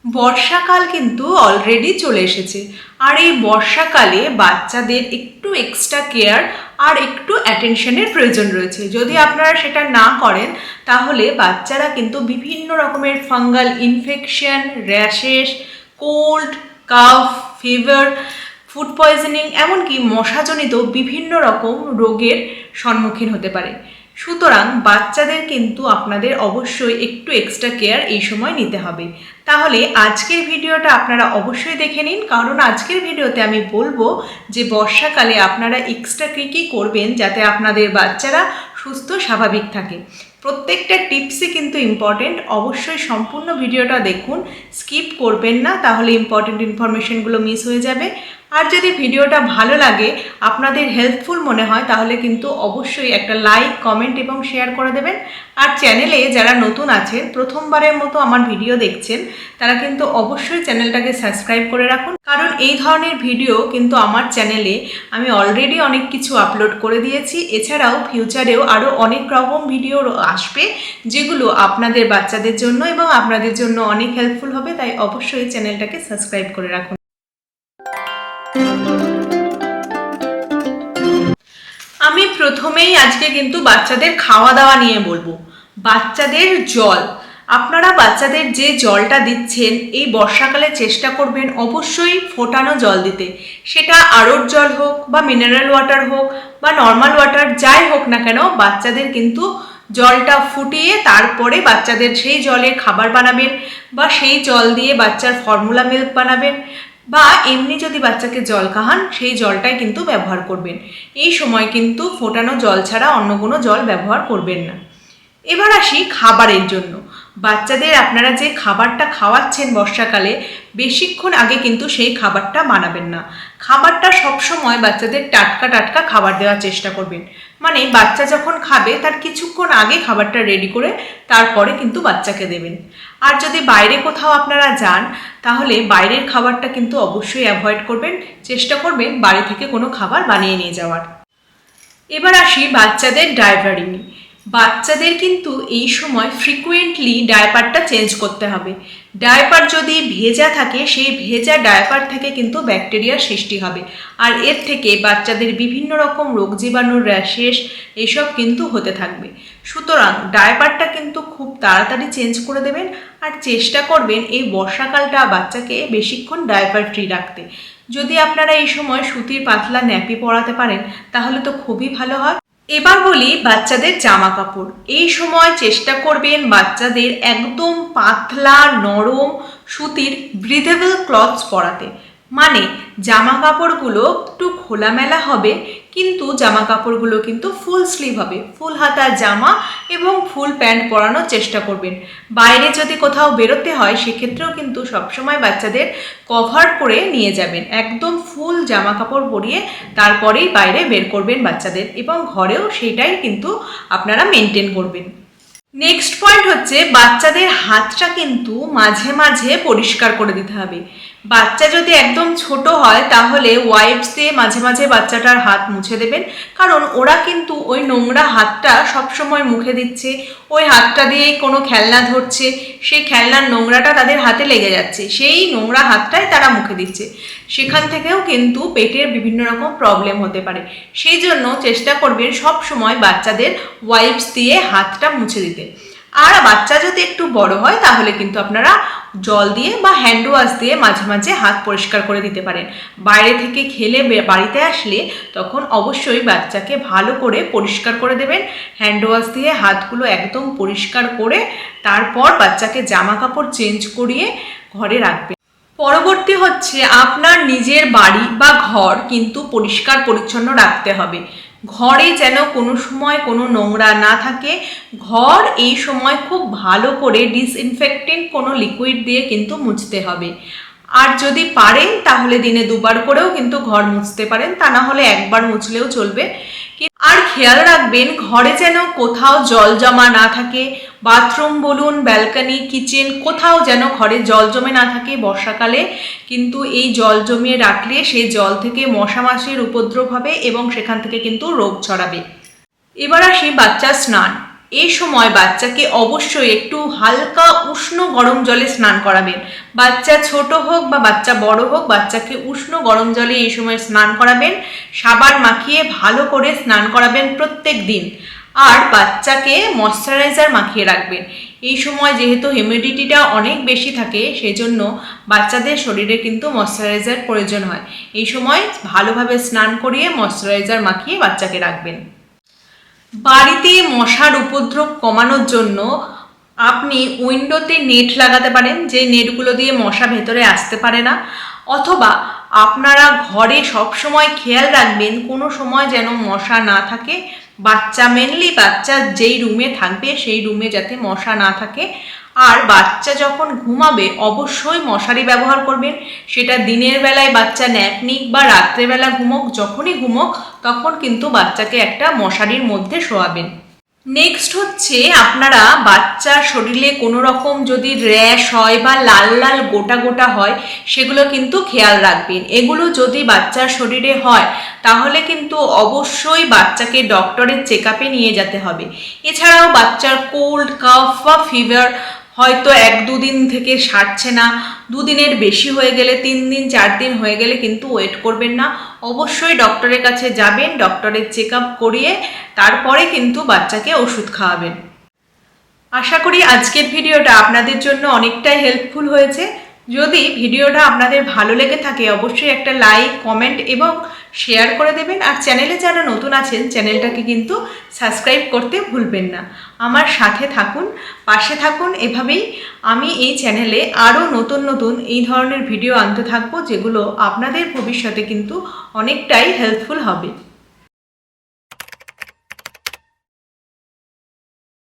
বর্ষাকাল কিন্তু অলরেডি চলে এসেছে, আর এই বর্ষাকালে বাচ্চাদের একটু এক্সট্রা কেয়ার আর একটু অ্যাটেনশনের প্রয়োজন রয়েছে। যদি আপনারা সেটা না করেন তাহলে বাচ্চারা কিন্তু বিভিন্ন রকমের fungal infection, rashes, cold, calf, fever, food poisoning, এমনকি মশাজনিত বিভিন্ন রকম রোগের সম্মুখীন হতে পারে। সুতরাং বাচ্চাদের কিন্তু আপনাদের অবশ্যই একটু এক্সট্রা কেয়ার এই সময় নিতে হবে। তাহলে আজকের ভিডিওটা আপনারা অবশ্যই দেখে নিন, কারণ আজকের ভিডিওতে আমি বলবো যে বর্ষাকালে আপনারা এক্সট্রা কী কী করবেন যাতে আপনাদের বাচ্চারা সুস্থ স্বাভাবিক থাকে। প্রত্যেকটা টিপসই কিন্তু ইম্পর্টেন্ট, অবশ্যই সম্পূর্ণ ভিডিওটা দেখুন, স্কিপ করবেন না, তাহলে ইম্পর্টেন্ট ইনফরমেশনগুলো মিস হয়ে যাবে। আর যদি ভিডিওটা ভালো লাগে, আপনাদের হেল্পফুল মনে হয়, তাহলে কিন্তু অবশ্যই একটা লাইক, কমেন্ট এবং শেয়ার করে দেবেন। আর চ্যানেলে যারা নতুন আছেন, প্রথমবারের মতো আমার ভিডিও দেখছেন, তারা কিন্তু অবশ্যই চ্যানেলটাকে সাবস্ক্রাইব করে রাখুন, কারণ এই ধরনের ভিডিও কিন্তু আমার চ্যানেলে আমি অলরেডি অনেক কিছু আপলোড করে দিয়েছি। এছাড়াও ফিউচারেও আরও অনেক রকম ভিডিও আসবে, যেগুলো আপনাদের বাচ্চাদের জন্য এবং আপনাদের জন্য অনেক হেল্পফুল হবে। তাই অবশ্যই চ্যানেলটাকে সাবস্ক্রাইব করে রাখুন। আমি প্রথমেই আজকে কিন্তু বাচ্চাদের খাওয়া দাওয়া নিয়ে বলবো। বাচ্চাদের জল, আপনারা বাচ্চাদের যে জলটা দিচ্ছেন এই বর্ষাকালে চেষ্টা করবেন অবশ্যই ফোটানো জল দিতে। সেটা আড়র জল হোক বা মিনারেল ওয়াটার হোক বা নর্মাল ওয়াটার, যাই হোক না কেন, বাচ্চাদের কিন্তু জলটা ফুটিয়ে তারপরে বাচ্চাদের সেই জলে খাবার বানাবেন, বা সেই জল দিয়ে বাচ্চার ফর্মুলা মিল্ক বানাবেন, বা এমনি যদি বাচ্চাকে জল খাওয়ান সেই জলটাই কিন্তু ব্যবহার করবেন। এই সময় কিন্তু ফোটানো জল ছাড়া অন্য কোনো জল ব্যবহার করবেন না। এবার আসি খাবারের জন্য। বাচ্চাদের আপনারা যে খাবারটা খাওয়াচ্ছেন বর্ষাকালে, বেশিক্ষণ আগে কিন্তু সেই খাবারটা বানাবেন না। খাবারটা সবসময় বাচ্চাদের টাটকা টাটকা খাবার দেওয়ার চেষ্টা করবেন। মানে বাচ্চা যখন খাবে তার কিছুক্ষণ আগে খাবারটা রেডি করে তারপরে কিন্তু বাচ্চাকে দেবেন। আর যদি বাইরে কোথাও আপনারা যান, তাহলে বাইরের খাবারটা কিন্তু অবশ্যই অ্যাভয়েড করবেন, চেষ্টা করবেন বাড়ি থেকে কোনো খাবার বানিয়ে নিয়ে যাওয়ার। এবার আসি বাচ্চাদের ডাইপারিং। বাচ্চাদের কিন্তু এই সময় ফ্রিকুয়েন্টলি ডায়াপারটা চেঞ্জ করতে হবে। ডায়াপার যদি ভেজা থাকে, সেই ভেজা ডায়াপার থেকে কিন্তু ব্যাকটেরিয়ার সৃষ্টি হবে, আর এর থেকে বাচ্চাদের বিভিন্ন রকম রোগ জীবাণুর র্যাশেস এসব কিন্তু হতে থাকবে। সুতরাং ডায়াপারটা কিন্তু খুব তাড়াতাড়ি চেঞ্জ করে দেবেন, আর চেষ্টা করবেন এই বর্ষাকালটা বাচ্চাকে বেশিক্ষণ ডায়াপার ফ্রি রাখতে। যদি আপনারা এই সময় সুতির পাতলা ন্যাপি পরাতে পারেন তাহলে তো খুবই ভালো হয়। এবার বলি বাচ্চাদের জামা কাপড়। এই সময় চেষ্টা করবেন বাচ্চাদের একদম পাতলা নরম সুতির ব্রিদেবল ক্লথস পরাতে। মানে জামা কাপড়গুলো একটু খোলামেলা হবে, কিন্তু জামা কাপড়গুলো কিন্তু ফুল স্লিভ হবে, ফুল হাতা জামা এবং ফুল প্যান্ট পরানোর চেষ্টা করবেন। বাইরে যদি কোথাও বেরোতে হয় সেক্ষেত্রেও কিন্তু সবসময় বাচ্চাদের কভার করে নিয়ে যাবেন, একদম ফুল জামা কাপড় পরিয়ে তারপরেই বাইরে বের করবেন বাচ্চাদের, এবং ঘরেও সেটাই কিন্তু আপনারা মেনটেন করবেন। নেক্সট পয়েন্ট হচ্ছে বাচ্চাদের হাতটা কিন্তু মাঝে মাঝে পরিষ্কার করে দিতে হবে। বাচ্চা যদি একদম ছোট হয় তাহলে ওয়াইপস দিয়ে মাঝে মাঝে বাচ্চাটার হাত মুছে দেবেন, কারণ ওরা কিন্তু ওই নোংরা হাতটা সবসময় মুখে দিচ্ছে, ওই হাতটা দিয়েই কোনো খেলনা ধরছে, সেই খেলনার নোংরাটা তাদের হাতে লেগে যাচ্ছে, সেই নোংরা হাতটাই তারা মুখে দিচ্ছে, সেখান থেকেও কিন্তু পেটের বিভিন্ন রকম প্রবলেম হতে পারে। সেই জন্য চেষ্টা করবেন সব সময় বাচ্চাদের ওয়াইপস দিয়ে হাতটা মুছে দিতে। আর বাচ্চা যদি একটু বড় হয় তাহলে কিন্তু আপনারা জল দিয়ে বা হ্যান্ড ওয়াশ দিয়ে মাঝে মাঝে হাত পরিষ্কার করে দিতে পারেন। বাইরে থেকে খেলে বাড়িতে আসলে তখন অবশ্যই বাচ্চাকে ভালো করে পরিষ্কার করে দেবেন, হ্যান্ড ওয়াশ দিয়ে হাতগুলো একদম পরিষ্কার করে তারপর বাচ্চাকে জামা কাপড় চেঞ্জ করিয়ে ঘরে রাখবেন। পরবর্তী হচ্ছে আপনার নিজের বাড়ি বা ঘর কিন্তু পরিষ্কার পরিচ্ছন্ন রাখতে হবে। ঘরে যেন কোনো সময় কোনো নোংরা না থাকে। ঘর এই সময় খুব ভালো করে ডিসইনফেক্টেন্ট কোনো লিকুইড দিয়ে কিন্তু মুছতে হবে। আর যদি পারেন তাহলে দিনে দুবার করেও কিন্তু ঘর মুছতে পারেন, তা না হলে একবার মুছলেও চলবে। আর খেয়াল রাখবেন ঘরে যেন কোথাও জল জমা না থাকে। বাথরুম বলুন, ব্যালকনি, কিচেন, কোথাও যেন ঘরে জল জমে না থাকে। বর্ষাকালে কিন্তু এই জল জমিয়ে রাখলে সেই জল থেকে মশা মাছির উপদ্রব হবে এবং সেখান থেকে কিন্তু রোগ ছড়াবে। এবার আসি বাচ্চার স্নান। এই সময় বাচ্চাকে অবশ্যই একটু হালকা উষ্ণ গরম জলে স্নান করাবেন। বাচ্চা ছোট হোক বা বাচ্চা বড় হোক, বাচ্চাকে উষ্ণ গরম জলে এই সময় স্নান করাবেন। সাবান মাখিয়ে ভালো করে স্নান করাবেন প্রত্যেক দিন। আর বাচ্চাকে ময়শ্চারাইজার মাখিয়ে রাখবেন। এই সময় যেহেতু হিউমিডিটিটা অনেক বেশি থাকে, সেজন্য বাচ্চাদের শরীরে কিন্তু ময়শ্চারাইজার প্রয়োজন হয়। এই সময় ভালোভাবে স্নান করিয়ে ময়শ্চারাইজার মাখিয়ে বাচ্চাকে রাখবেন। বাড়িতে মশার উপদ্রব কমানোর জন্য আপনি উইন্ডোতে নেট লাগাতে পারেন, যে নেটগুলো দিয়ে মশা ভেতরে আসতে পারে না। অথবা আপনারা ঘরে সবসময় খেয়াল রাখবেন কোনো সময় যেন মশা না থাকে। মেনলি বাচ্চা যেই রুমে থাকবে সেই রুমে যাতে মশা না থাকে। আর বাচ্চা যখন ঘুমাবে অবশ্যই মশারি ব্যবহার করবেন। সেটা দিনের বেলায় বাচ্চা ন্যাপ নিক বা রাত্রেবেলা ঘুমোক, যখনই ঘুমোক তখন কিন্তু বাচ্চাকে একটা মশারির মধ্যে শোয়াবেন। নেক্সট হচ্ছে, আপনারা বাচ্চার শরীরে কোনো রকম যদি র্যাশ হয় বা লাল লাল গোটা গোটা হয়, সেগুলো কিন্তু খেয়াল রাখবেন। এগুলো যদি বাচ্চার শরীরে হয় তাহলে কিন্তু অবশ্যই বাচ্চাকে ডক্টরের চেক আপে নিয়ে যেতে হবে। এছাড়াও বাচ্চার কোল্ড, কাফ বা ফিভার হয়তো 1-2 দিন থেকে সারছে না, 2 দিনের বেশি হয়ে গেলে, 3 দিন 4 দিন হয়ে গেলে কিন্তু ওয়েট করবেন না। অবশ্যই ডক্টরের কাছে যাবেন, ডক্টরের চেক আপ করিয়ে তারপরে কিন্তু বাচ্চাকে ওষুধ খাওয়াবেন। আশা করি আজকের ভিডিওটা আপনাদের জন্য অনেকটাই হেল্পফুল হয়েছে। যদি ভিডিওটা আপনাদের ভালো লেগে থাকে অবশ্যই একটা লাইক, কমেন্ট এবং শেয়ার করে দেবেন। আর চ্যানেলে যারা নতুন আছেন চ্যানেলটাকে কিন্তু সাবস্ক্রাইব করতে ভুলবেন না। আমার সাথে থাকুন, পাশে থাকুন। এভাবেই আমি এই চ্যানেলে আরও নতুন নতুন এই ধরনের ভিডিও আনতে থাকবো, যেগুলো আপনাদের ভবিষ্যতে কিন্তু অনেকটাই হেল্পফুল হবে।